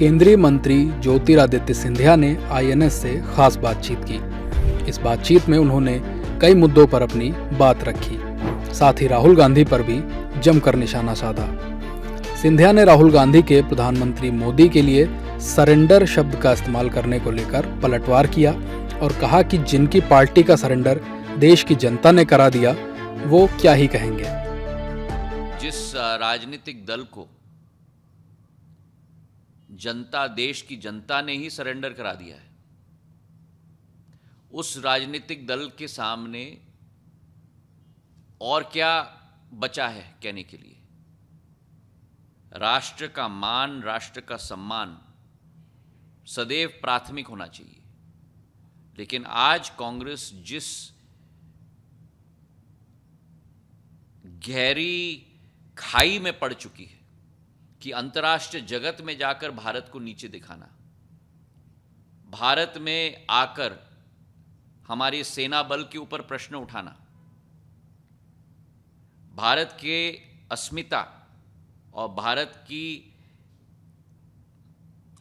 केंद्रीय मंत्री ज्योतिरादित्य सिंधिया ने आईएनएस से खास बातचीत की। इस बातचीत में उन्होंने कई मुद्दों पर अपनी बात रखी। साथ ही राहुल गांधी पर भी जमकर निशाना साधा। सिंधिया ने राहुल गांधी के प्रधानमंत्री मोदी के लिए सरेंडर शब्द का इस्तेमाल करने को लेकर पलटवार किया और कहा कि जिनकी पार्टी का सरेंडर देश की जनता ने करा दिया वो क्या ही कहेंगे। जिस राजनीतिक दल को जनता, देश की जनता ने ही सरेंडर करा दिया है, उस राजनीतिक दल के सामने और क्या बचा है कहने के लिए। राष्ट्र का मान, राष्ट्र का सम्मान सदैव प्राथमिक होना चाहिए। लेकिन आज कांग्रेस जिस गहरी खाई में पड़ चुकी है कि अंतर्राष्ट्रीय जगत में जाकर भारत को नीचे दिखाना, भारत में आकर हमारी सेना बल के ऊपर प्रश्न उठाना, भारत के अस्मिता और भारत की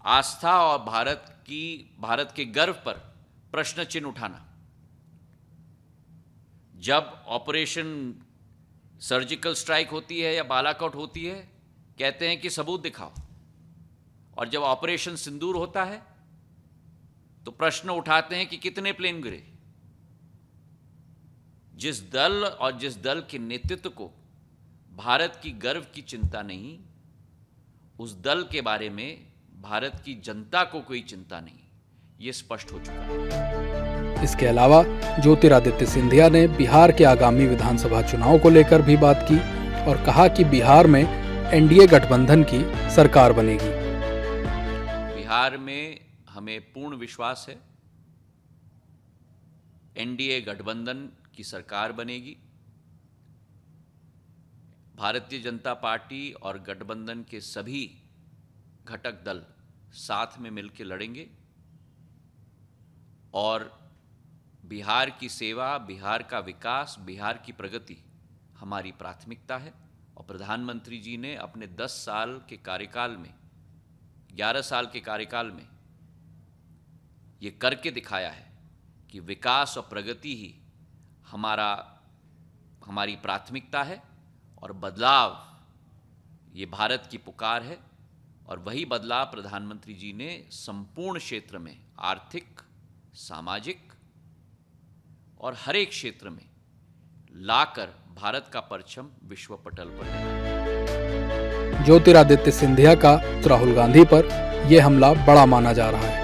आस्था और भारत के गर्व पर प्रश्न चिन्ह उठाना। जब ऑपरेशन सर्जिकल स्ट्राइक होती है या बालाकोट होती है, कहते हैं कि सबूत दिखाओ, और जब ऑपरेशन सिंदूर होता है तो प्रश्न उठाते हैं कि कितने प्लेन गिरे। जिस दल के नेतृत्व को भारत की गर्व की चिंता नहीं, उस दल के बारे में भारत की जनता को कोई चिंता नहीं, ये स्पष्ट हो चुका है। इसके अलावा ज्योतिरादित्य सिंधिया ने बिहार के आगामी विधानसभा चुनाव को लेकर भी बात की और कहा कि बिहार में एनडीए गठबंधन की सरकार बनेगी। बिहार में हमें पूर्ण विश्वास है, एनडीए गठबंधन की सरकार बनेगी। भारतीय जनता पार्टी और गठबंधन के सभी घटक दल साथ में मिलकर लड़ेंगे और बिहार की सेवा, बिहार का विकास, बिहार की प्रगति हमारी प्राथमिकता है। और प्रधानमंत्री जी ने अपने 10 साल के कार्यकाल में, 11 साल के कार्यकाल में ये करके दिखाया है कि विकास और प्रगति ही हमारी प्राथमिकता है और बदलाव ये भारत की पुकार है। और वही बदलाव प्रधानमंत्री जी ने संपूर्ण क्षेत्र में, आर्थिक, सामाजिक और हर एक क्षेत्र में लाकर भारत का परचम विश्व पटल पर है। ज्योतिरादित्य सिंधिया का राहुल गांधी पर यह हमला बड़ा माना जा रहा है।